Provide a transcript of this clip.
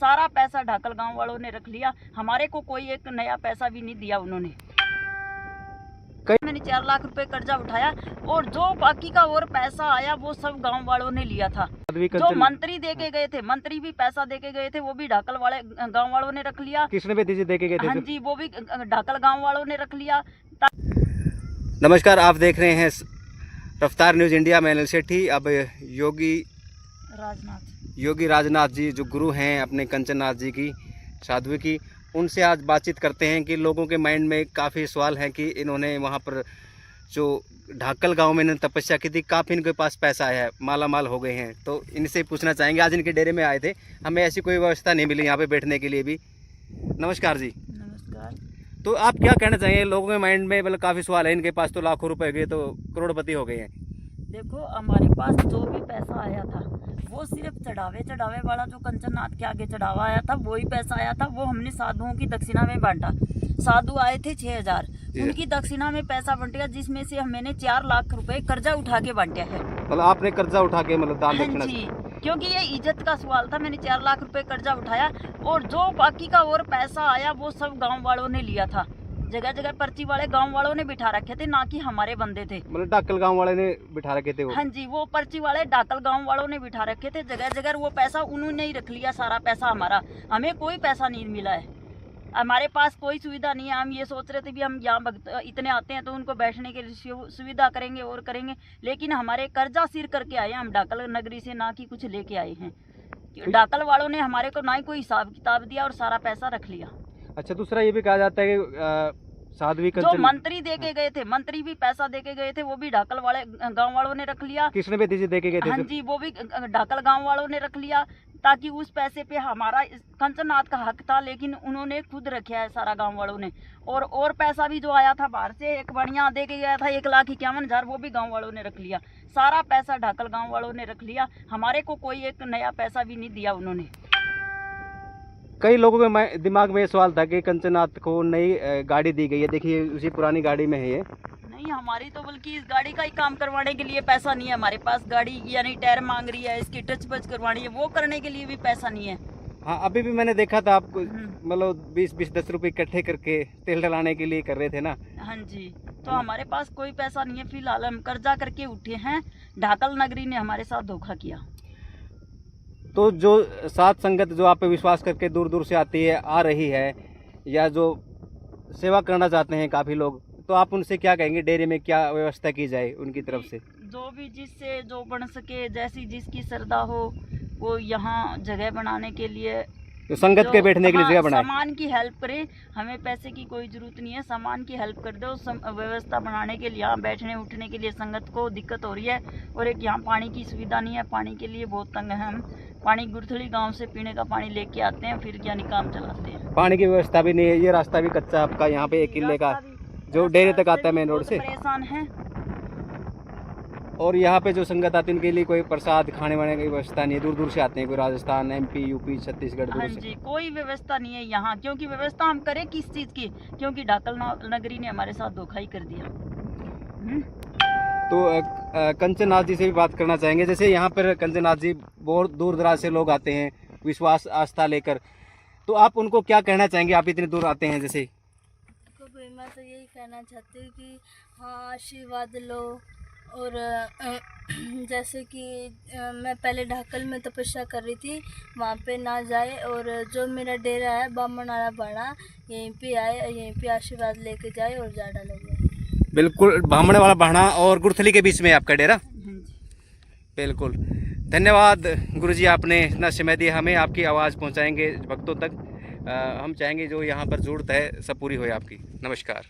सारा पैसा ढाकल गांव वालों ने रख लिया। हमारे को कोई एक नया पैसा भी नहीं दिया उन्होंने। मैंने 4 लाख रुपए कर्जा उठाया और जो बाकी का और पैसा आया वो सब गांव वालों ने लिया था। जो मंत्री देके गए थे, मंत्री भी पैसा देके गए थे, वो भी ढाकल वाले गांव वालों ने रख लिया। किसने भी देके गए थे? हाँ जी, वो भी ढाकल गांव वालों ने रख लिया। नमस्कार, आप देख रहे हैं रफ्तार न्यूज इंडिया। मैं अनिल सेठी। अब योगी राजनाथ जी जो गुरु हैं अपने कंचननाथ जी की साध्वी की, उनसे आज बातचीत करते हैं कि लोगों के माइंड में काफ़ी सवाल है कि इन्होंने वहाँ पर जो ढाकल गांव में इन्होंने तपस्या की थी, काफ़ी इनके पास पैसा है, माला माल हो गए हैं। तो इनसे पूछना चाहेंगे। आज इनके डेरे में आए थे, हमें ऐसी कोई व्यवस्था नहीं मिली यहाँ पे बैठने के लिए भी। नमस्कार जी। नमस्कार। तो आप क्या कहना चाहेंगे? लोगों के माइंड में मतलब काफ़ी सवाल है, इनके पास तो लाखों रुपए गए, तो करोड़पति हो गए हैं। देखो, हमारे पास जो भी पैसा आया था वो सिर्फ चढ़ावे वाला जो कंचननाथ के आगे चढ़ावा आया था वही पैसा आया था। वो हमने साधुओं की दक्षिणा में बांटा। साधु आए थे 6000, उनकी दक्षिणा में पैसा बंटेगा, जिसमें से मैंने 4 लाख रुपए कर्जा उठा के बांटा है। मतलब आपने कर्जा उठा के मतलब दान दक्षिणा? जी, क्योंकि ये इज्जत का सवाल था। मैंने 4 लाख रुपए कर्जा उठाया और जो बाकी का और पैसा आया वो सब गाँव वालों ने लिया था। जगह जगह पर्ची वाले गांव वालों ने बिठा रखे थे, ना कि हमारे बंदे थे। मतलब ढाकल गांव वाले ने बिठा रखे थे वो? हाँ जी, वो पर्ची वाले ढाकल गांव वालों ने बिठा रखे थे। जगह जगह वो पैसा उन्होंने ही रख लिया, सारा पैसा हमारा। हमें कोई पैसा नहीं मिला है, हमारे पास कोई सुविधा नहीं है। हम ये सोच रहे थे भी हम यहाँ इतने आते हैं तो उनको बैठने के लिए सुविधा करेंगे और करेंगे, लेकिन हमारे कर्जा सिर करके आए हैं हम ढाकल नगरी से, ना कि कुछ लेके आए हैं। ढाकल वालों ने हमारे को ना ही कोई हिसाब किताब दिया और सारा पैसा रख लिया। अच्छा, दूसरा ये भी कहा जाता है कि साध्वी जो मंत्री देके गए थे, मंत्री भी पैसा देके गए थे, वो भी ढाकल वाले गांव वालों ने रख लिया। किसने भी देके गए थे? हाँ जी, वो भी ढाकल गांव वालों ने रख लिया, ताकि उस पैसे पे हमारा कंचननाथ का हक था, लेकिन उन्होंने खुद रखा है सारा गांव वालों ने। और पैसा भी जो आया था बाहर से, एक बढ़िया दे के गया था 1,51,000, वो भी गांव वालों ने रख लिया। सारा पैसा ढाकल गांव वालों ने रख लिया। हमारे को कोई एक नया पैसा भी नहीं दिया उन्होंने। कई लोगों के दिमाग में ये सवाल था कि कंचननाथ को नई गाड़ी दी गई है। देखिए, उसी पुरानी गाड़ी में है ये। नहीं, हमारी तो बल्कि इस गाड़ी का ही काम करवाने के लिए पैसा नहीं है हमारे पास। गाड़ी यानी टायर मांग रही है, इसकी टच पच करवानी है, वो करने के लिए भी पैसा नहीं है। हाँ, अभी भी मैंने देखा था आपको, मतलब 20-20, 10 रुपए इकट्ठे करके तेल डलाने के लिए कर रहे थे ना? हाँ जी, तो हमारे पास कोई पैसा नहीं है फिलहाल। हम कर्जा करके उठे हैं। ढाकल नगरी ने हमारे साथ धोखा किया। तो जो साथ संगत जो आप पे विश्वास करके दूर दूर से आती है, आ रही है, या जो सेवा करना चाहते हैं काफ़ी लोग, तो आप उनसे क्या कहेंगे? डेरे में क्या व्यवस्था की जाए उनकी तरफ से? जो भी जिससे जो बन सके, जैसी जिसकी श्रद्धा हो, वो यहाँ जगह बनाने के लिए, तो संगत के बैठने के लिए जगह बनाए, सामान की हेल्प करे। हमें पैसे की कोई जरूरत नहीं है, सामान की हेल्प कर दो। व्यवस्था बनाने के लिए, यहाँ बैठने उठने के लिए संगत को दिक्कत हो रही है। और एक यहाँ पानी की सुविधा नहीं है, पानी के लिए बहुत तंग है हम। पानी गुरथली गांव से पीने का पानी लेके आते हैं, फिर यानी काम चलाते हैं। पानी की व्यवस्था भी नहीं है। ये रास्ता भी कच्चा आपका, यहाँ पे 1 किले का जो डेरे तक आता है मेन रोड से। परेशान है। और यहाँ पे जो संगत आती है उनके लिए कोई प्रसाद खाने वाने की व्यवस्था नहीं है। दूर दूर से आते हैं, कोई राजस्थान, MP, UP, छत्तीसगढ़, हाँ जी, कोई व्यवस्था नहीं है यहाँ। क्योंकि व्यवस्था हम करें किस चीज़ की? क्योंकि ढाकल नगरी ने हमारे साथ धोखा ही कर दिया। तो कंचननाथ जी से भी बात करना चाहेंगे। जैसे यहाँ पर कंचननाथ जी बहुत दूर दराज से लोग आते हैं विश्वास आस्था लेकर, तो आप उनको क्या कहना चाहेंगे? आप इतने दूर आते हैं जैसे। तो मैं तो यही कहना चाहती हूँ कि हाँ, आशीर्वाद लो। और जैसे कि मैं पहले ढाकल में तपस्या कर रही थी, वहाँ पे ना जाए, और जो मेरा डेरा है बामनाड़ा बाड़ा, यहीं पे आए, यहीं पे आशीर्वाद लेके जाए और जा डालेंगे। बिल्कुल, बामण वाला बाड़ा और गुरथली के बीच में आपका डेरा? बिल्कुल। धन्यवाद गुरुजी, आपने इतना समय दिया हमें। आपकी आवाज़ पहुंचाएंगे भक्तों तक। हम चाहेंगे जो यहाँ पर जरूरत है सब पूरी हो आपकी। नमस्कार।